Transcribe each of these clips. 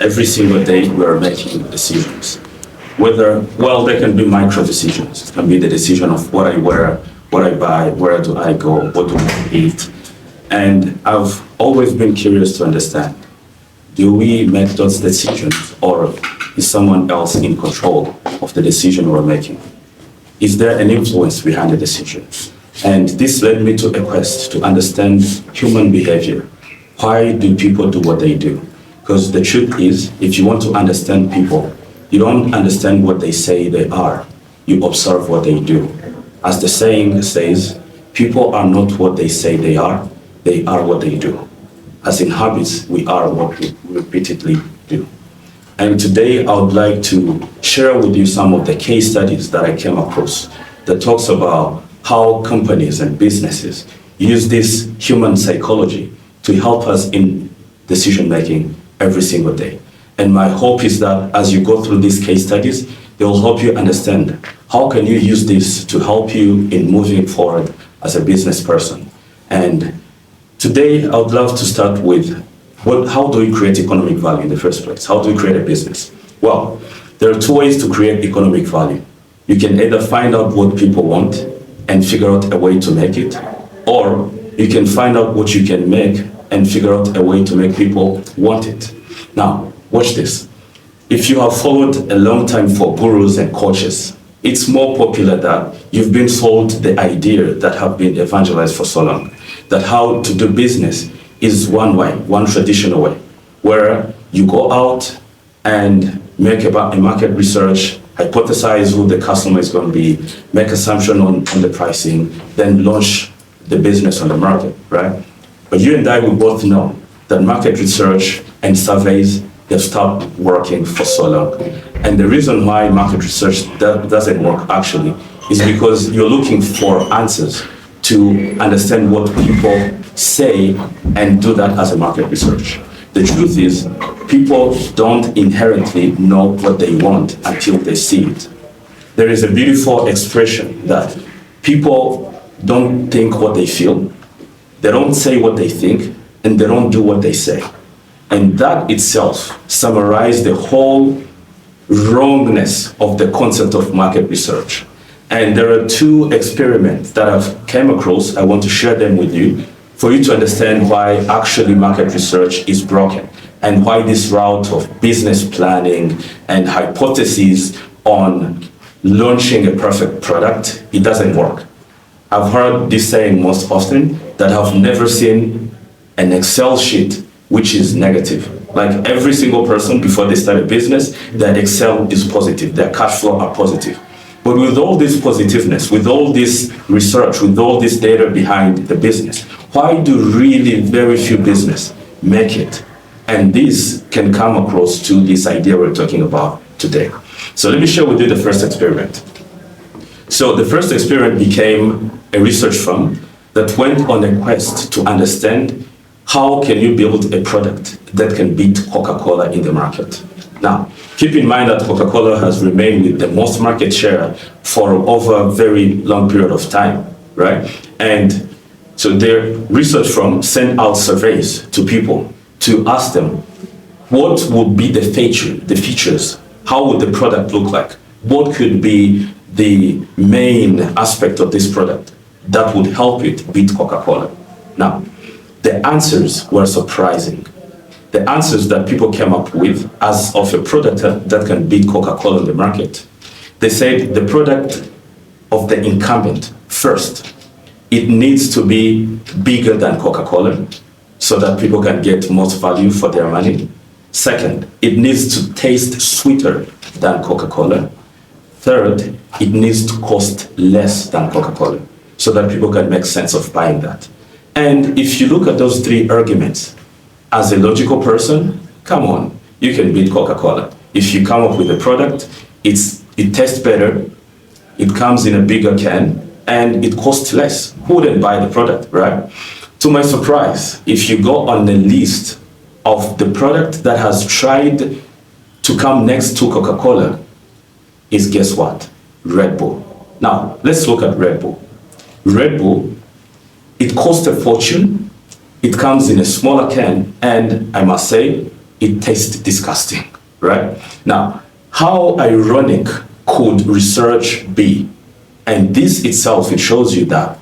every single day we are making decisions. They can be micro decisions. It can be the decision of what I wear, what I buy, where do I go, what do I eat. And I've always been curious to understand, do we make those decisions, or is someone else in control of the decision we're making? Is there an influence behind the decision? And this led me to a quest to understand human behavior. Why do people do what they do? Because the truth is, if you want to understand people, you don't understand what they say they are. You observe what they do. As the saying says, people are not what they say they are what they do. As in habits, we are what we repeatedly do. And today I would like to share with you some of the case studies that I came across that talks about how companies and businesses use this human psychology to help us in decision making every single day. And my hope is that as you go through these case studies, they will help you understand how can you use this to help you in moving forward as a business person. And today I would love to start with how do we create economic value in the first place? How do we create a business? Well, there are two ways to create economic value. You can either find out what people want and figure out a way to make it, or you can find out what you can make and figure out a way to make people want it. Now, watch this. If you have followed a long time for gurus and coaches, it's more popular that you've been sold the idea that have been evangelized for so long, that how to do business is one way, one traditional way, where you go out and make a market research, hypothesize who the customer is going to be, make assumption on the pricing, then launch the business on the market, right? But you and I, we both know that market research and surveys, they've stopped working for so long. And the reason why market research doesn't work actually is because you're looking for answers to understand what people say and do that as a market research. The truth is, people don't inherently know what they want until they see it. There is a beautiful expression that people don't think what they feel, they don't say what they think, and they don't do what they say. And that itself summarizes the whole wrongness of the concept of market research. And there are two experiments that I've came across. I want to share them with you for you to understand why actually market research is broken and why this route of business planning and hypotheses on launching a perfect product, it doesn't work. I've heard this saying most often, that I've never seen an Excel sheet which is negative. Like every single person before they start a business, their Excel is positive, their cash flow are positive. But with all this positiveness, with all this research, with all this data behind the business, why do really very few business make it? And this can come across to this idea we're talking about today. So let me share with you the first experiment. So the first experiment became a research firm that went on a quest to understand how can you build a product that can beat Coca-Cola in the market. Now, keep in mind that Coca-Cola has remained with the most market share for over a very long period of time, right? And so their research firm sent out surveys to people to ask them, what would be the features? How would the product look like? What could be the main aspect of this product that would help it beat Coca-Cola? Now, the answers were surprising. The answers that people came up with as of a product that can beat Coca-Cola in the market. They said the product of the incumbent, first, it needs to be bigger than Coca-Cola so that people can get most value for their money. Second, it needs to taste sweeter than Coca-Cola. Third, it needs to cost less than Coca-Cola so that people can make sense of buying that. And if you look at those three arguments, as a logical person, come on, you can beat Coca-Cola. If you come up with a product, it tastes better, it comes in a bigger can, and it costs less. Who wouldn't buy the product, right? To my surprise, if you go on the list of the product that has tried to come next to Coca-Cola, is guess what? Red Bull. Now, let's look at Red Bull. Red Bull, it costs a fortune. It comes in a smaller can, and I must say, it tastes disgusting, right? Now, how ironic could research be? And this itself, it shows you that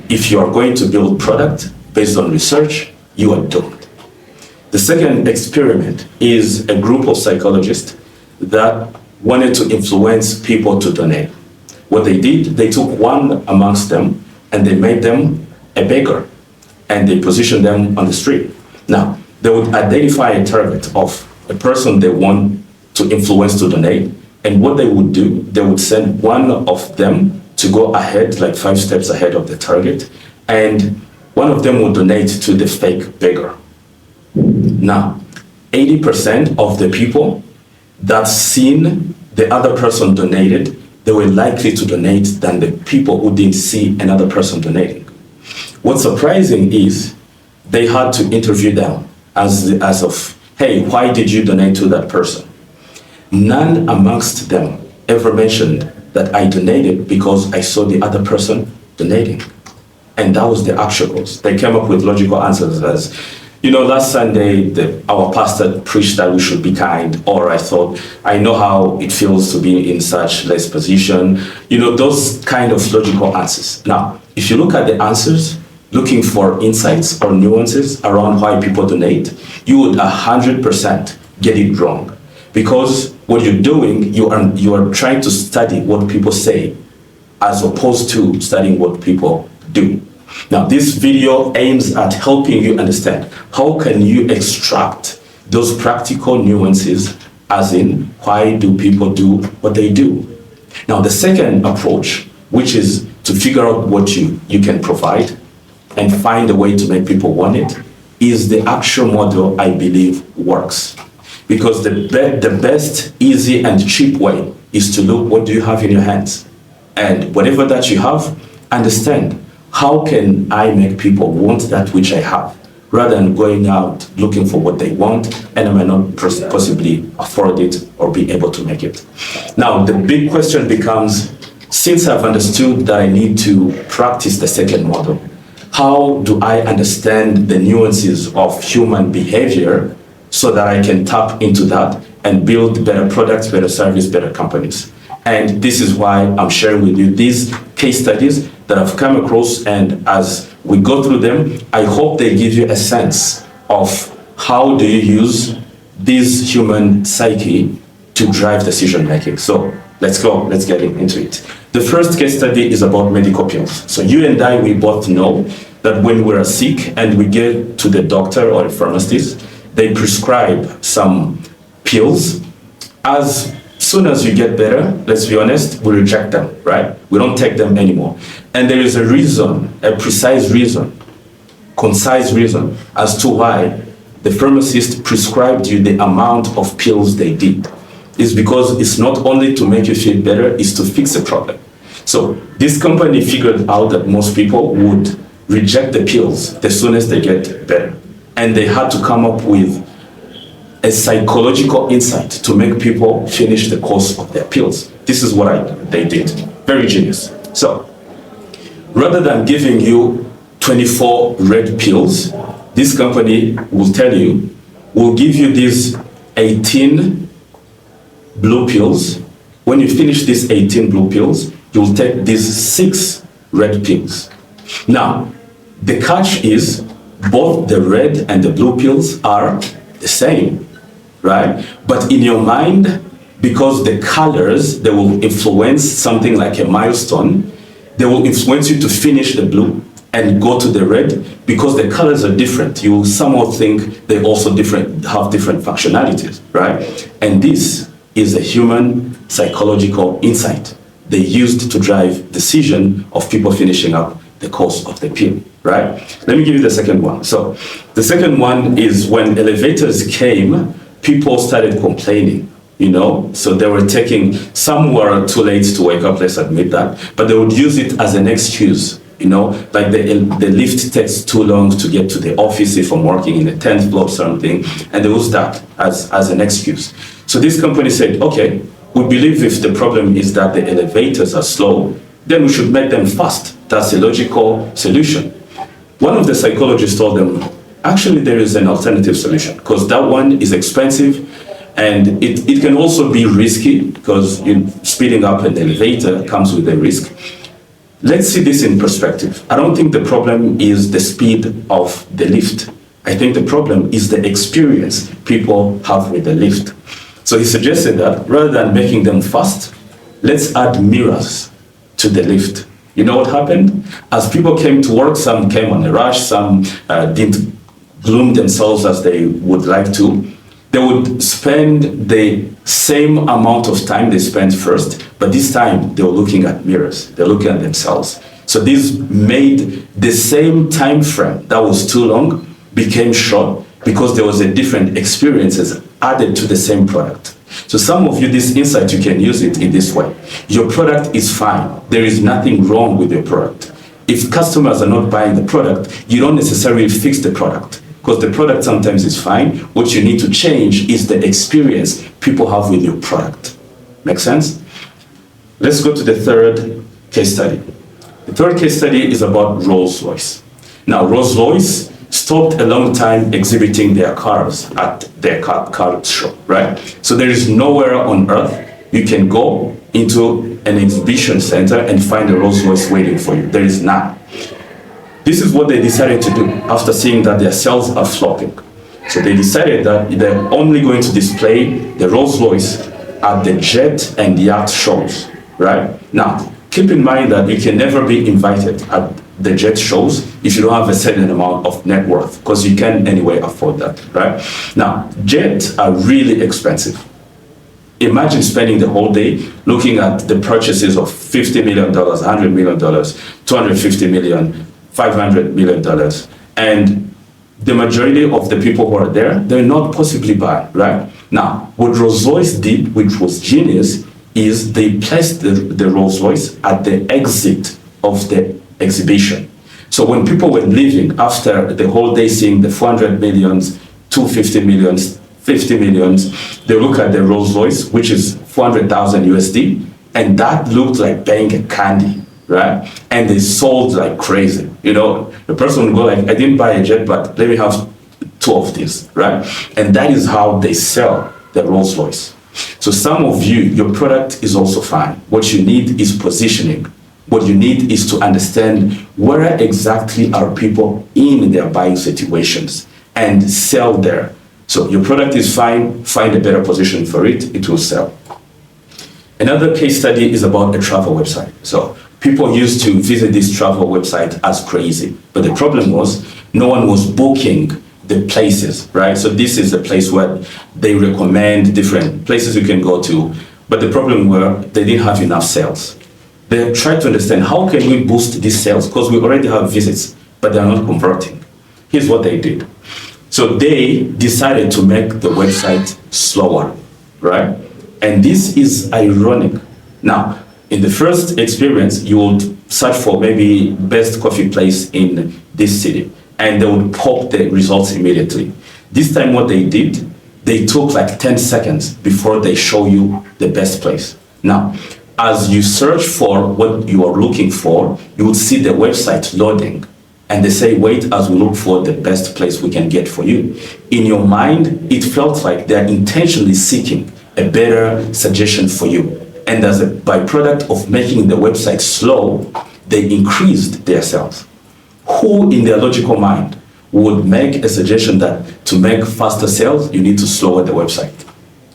if you are going to build product based on research, you are doomed. The second experiment is a group of psychologists that wanted to influence people to donate. What they did, they took one amongst them and they made them a beggar and they positioned them on the street. Now, they would identify a target of a person they want to influence to donate, and what they would do, they would send one of them to go ahead, like 5 steps ahead of the target, and one of them would donate to the fake beggar. Now, 80% of the people that seen the other person donated, they were likely to donate than the people who didn't see another person donating. What's surprising is they had to interview them as of, hey, why did you donate to that person? None amongst them ever mentioned that I donated because I saw the other person donating. And that was the actuals. They came up with logical answers as, last Sunday, our pastor preached that we should be kind, or I thought, I know how it feels to be in such less position. Those kind of logical answers. Now, if you look at the answers, looking for insights or nuances around why people donate, you would 100% get it wrong. Because what you're doing, you are trying to study what people say as opposed to studying what people do. Now, this video aims at helping you understand how can you extract those practical nuances, as in why do people do what they do. Now, the second approach, which is to figure out what you can provide and find a way to make people want it, is the actual model I believe works. Because the best, easy, and cheap way is to look, what do you have in your hands? And whatever that you have, understand, how can I make people want that which I have, rather than going out looking for what they want, and I might not possibly afford it or be able to make it. Now, the big question becomes, since I've understood that I need to practice the second model, how do I understand the nuances of human behavior so that I can tap into that and build better products, better service, better companies? And this is why I'm sharing with you these case studies that I've come across, and as we go through them, I hope they give you a sense of how do you use this human psyche to drive decision making. So let's get into it. The first case study is about medical pills. So you and I, we both know that when we're sick and we get to the doctor or a pharmacist, they prescribe some pills. As soon as you get better, let's be honest, we reject them, right? We don't take them anymore. And there is a reason, a precise reason, concise reason as to why the pharmacist prescribed you the amount of pills they did. It's because it's not only to make you feel better, it's to fix a problem. So this company figured out that most people would reject the pills as soon as they get better. And they had to come up with a psychological insight to make people finish the course of their pills. This is what they did. Very genius. So, rather than giving you 24 red pills, this company will tell you, we'll give you these 18 blue pills. When you finish these 18 blue pills, you'll take these 6 red pills. Now, the catch is both the red and the blue pills are the same, right? But in your mind, because the colors, they will influence something like a milestone, they will influence you to finish the blue and go to the red. Because the colors are different, you will somehow think they also have different functionalities, right? And this is a human psychological insight they used to drive decision of people finishing up the course of the pill, right? Let me give you the second one. So the second one is when elevators came, people started complaining, so they were some were too late to wake up, let's admit that, but they would use it as an excuse, like the lift takes too long to get to the office if I'm working in the 10th floor or something, and they use that as an excuse. So this company said, okay, we believe if the problem is that the elevators are slow, then we should make them fast. That's a logical solution. One of the psychologists told them, Actually, there is an alternative solution because that one is expensive and it can also be risky because speeding up an elevator comes with a risk. Let's see this in perspective. I don't think the problem is the speed of the lift. I think the problem is the experience people have with the lift. So he suggested that rather than making them fast, let's add mirrors to the lift. You know what happened? As people came to work, some came on a rush, some didn't groom themselves as they would like to. They would spend the same amount of time they spent first, but this time they were looking at mirrors, they're looking at themselves. So this made the same time frame that was too long became short because there was a different experiences added to the same product. So some of you, this insight, you can use it in this way. Your product is fine. There is nothing wrong with your product. If customers are not buying the product, you don't necessarily fix the product because the product sometimes is fine. What you need to change is the experience people have with your product. Make sense? Let's go to the third case study. The third case study is about Rolls-Royce. Now, Rolls-Royce stopped a long time exhibiting their cars at their car show, right? So there is nowhere on earth you can go into an exhibition center and find a Rolls-Royce waiting for you. There is none. This is what they decided to do after seeing that their sales are flopping. So they decided that they're only going to display the Rolls-Royce at the jet and yacht shows, right? Now, keep in mind that you can never be invited at the jet shows if you don't have a certain amount of net worth, because you can anyway afford that, right? Now, jets are really expensive. Imagine spending the whole day looking at the purchases of $50 million, $100 million, $250 million, $500 million. And the majority of the people who are there, they're not possibly buying, right? Now, what Rolls-Royce did, which was genius, is they placed the Rolls-Royce at the exit of the exhibition. So when people were leaving after the whole day seeing the 400 millions, 250 millions, 50 millions, they look at the Rolls-Royce, which is 400,000 USD, and that looked like buying a candy, right? And they sold like crazy. You know, the person would go like, I didn't buy a jet, but let me have two of these, right? And that is how they sell the Rolls-Royce. So some of you, your product is also fine. What you need is positioning. What you need is to understand where exactly are people in their buying situations and sell there. So your product is fine, find a better position for it, it will sell. Another case study is about a travel website. So people used to visit this travel website as crazy, but the problem was no one was booking the places, right? So this is a place where they recommend different places you can go to, but the problem were they didn't have enough sales. They tried to understand how can we boost these sales because we already have visits, but they're not converting. Here's what they did. So they decided to make the website slower, right? And this is ironic. Now, in the first experience, you would search for maybe best coffee place in this city, and they would pop the results immediately. This time what they did, they took like 10 seconds before they show you the best place. Now, as you search for what you are looking for, you will see the website loading. And they say, wait, as we look for the best place we can get for you. In your mind, it felt like they're intentionally seeking a better suggestion for you. And as a byproduct of making the website slow, they increased their sales. Who in their logical mind would make a suggestion that to make faster sales, you need to slow the website?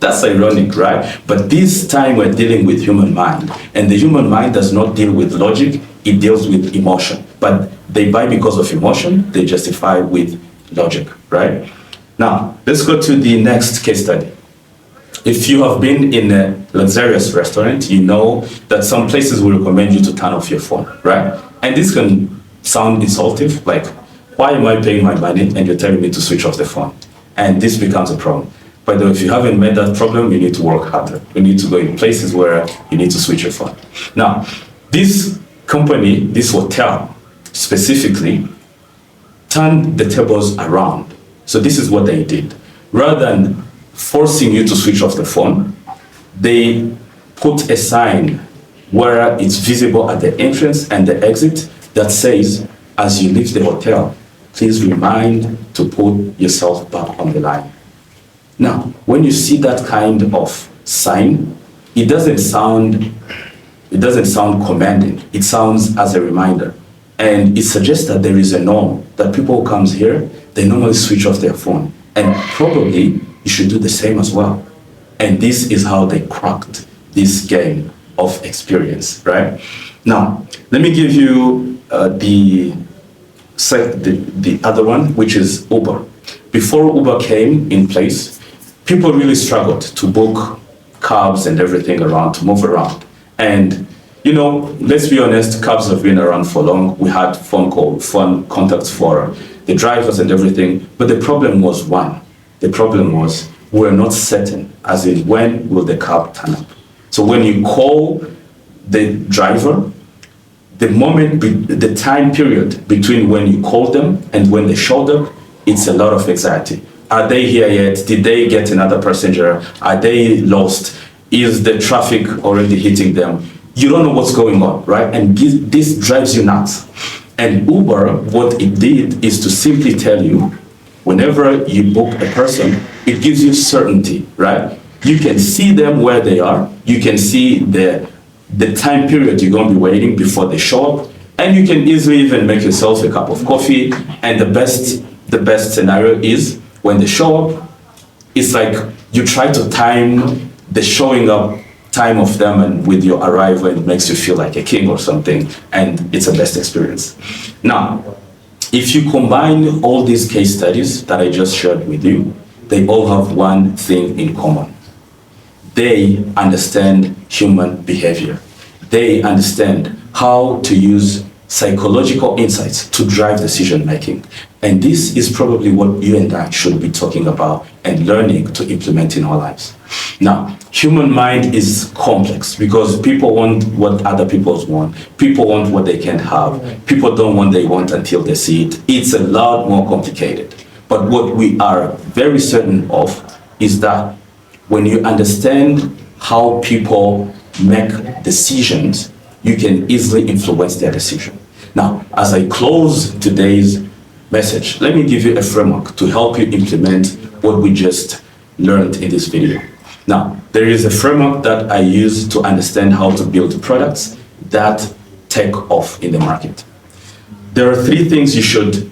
That's ironic, right? But this time we're dealing with human mind, and the human mind does not deal with logic, it deals with emotion. But they buy because of emotion, they justify with logic, right? Now, let's go to the next case study. If you have been in a luxurious restaurant, you know that some places will recommend you to turn off your phone, right? And this can sound insulting, like, why am I paying my money and you're telling me to switch off the phone? And this becomes a problem. But if you haven't met that problem, you need to work harder. You need to go in places where you need to switch your phone. Now, this company, this hotel specifically, turned the tables around. So this is what they did. Rather than forcing you to switch off the phone, they put a sign where it's visible at the entrance and the exit that says, as you leave the hotel, please remind to put yourself back on the line. Now, when you see that kind of sign, it doesn't sound commanding. It sounds as a reminder. And it suggests that there is a norm, that people who comes here, they normally switch off their phone. And probably you should do the same as well. And this is how they cracked this game of experience, right? Now, let me give you the other one, which is Uber. Before Uber came in place, people really struggled to book cabs and everything around, to move around. And, you know, let's be honest, cabs have been around for long. We had phone contacts for the drivers and everything. But the problem was one. The problem was we were not certain, as in when will the cab turn up. So when you call the driver, the time period between when you called them and when they showed up, it's a lot of anxiety. Are they here yet? Did they get another passenger? Are they lost? Is the traffic already hitting them? You don't know what's going on, right? And this drives you nuts. And Uber, what it did is to simply tell you, whenever you book a person, it gives you certainty, right? You can see them where they are. You can see the time period you're going to be waiting before they show up. And you can easily even make yourself a cup of coffee. And the best scenario is when they show up, it's like you try to time the showing up time of them and with your arrival, it makes you feel like a king or something, and it's a best experience. Now, if you combine all these case studies that I just shared with you, they all have one thing in common. They understand human behavior. They understand how to use psychological insights to drive decision making. And this is probably what you and I should be talking about and learning to implement in our lives. Now, human mind is complex because people want what other people want. People want what they can't have. People don't want what they want until they see it. It's a lot more complicated. But what we are very certain of is that when you understand how people make decisions, you can easily influence their decision. Now, as I close today's message, let me give you a framework to help you implement what we just learned in this video. Now, there is a framework that I use to understand how to build products that take off in the market. There are three things you should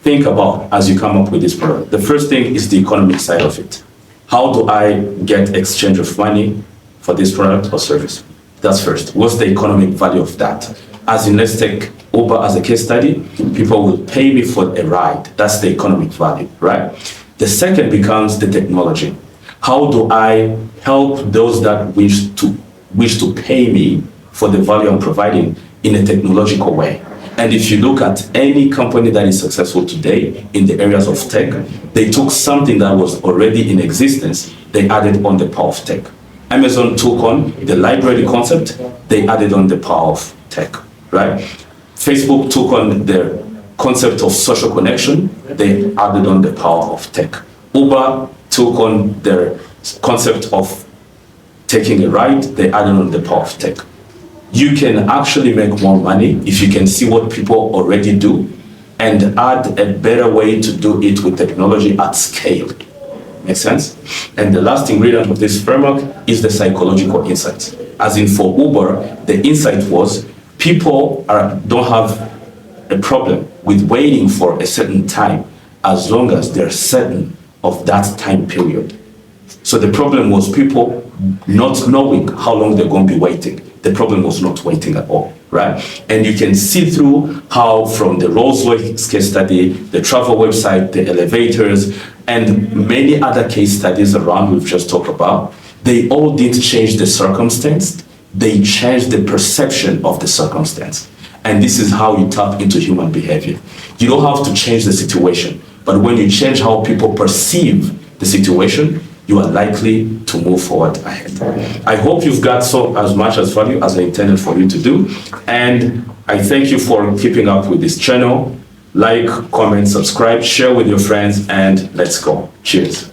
think about as you come up with this product. The first thing is the economic side of it. How do I get exchange of money for this product or service? That's first. What's the economic value of that? As in, let's take Uber as a case study. People will pay me for a ride. That's the economic value, right? The second becomes the technology. How do I help those that wish to pay me for the value I'm providing in a technological way? And if you look at any company that is successful today in the areas of tech, they took something that was already in existence, they added on the power of tech. Amazon took on the library concept, they added on the power of tech, right? Facebook took on the concept of social connection, they added on the power of tech. Uber took on their concept of taking a ride, they added on the power of tech. You can actually make more money if you can see what people already do and add a better way to do it with technology at scale. Make sense? And the last ingredient of this framework is the psychological insights. As in for Uber, the insight was people don't have a problem with waiting for a certain time as long as they're certain of that time period. So the problem was people not knowing how long they're going to be waiting. The problem was not waiting at all, right? And you can see through how from the Rolls-Royce case study, the travel website, the elevators, and many other case studies around we've just talked about, they all didn't change the circumstance, they changed the perception of the circumstance. And this is how you tap into human behavior. You don't have to change the situation, but when you change how people perceive the situation, you are likely to move forward ahead. I hope you've got as much as value as I intended for you to do. And I thank you for keeping up with this channel. Like, comment, subscribe, share with your friends, and let's go. Cheers.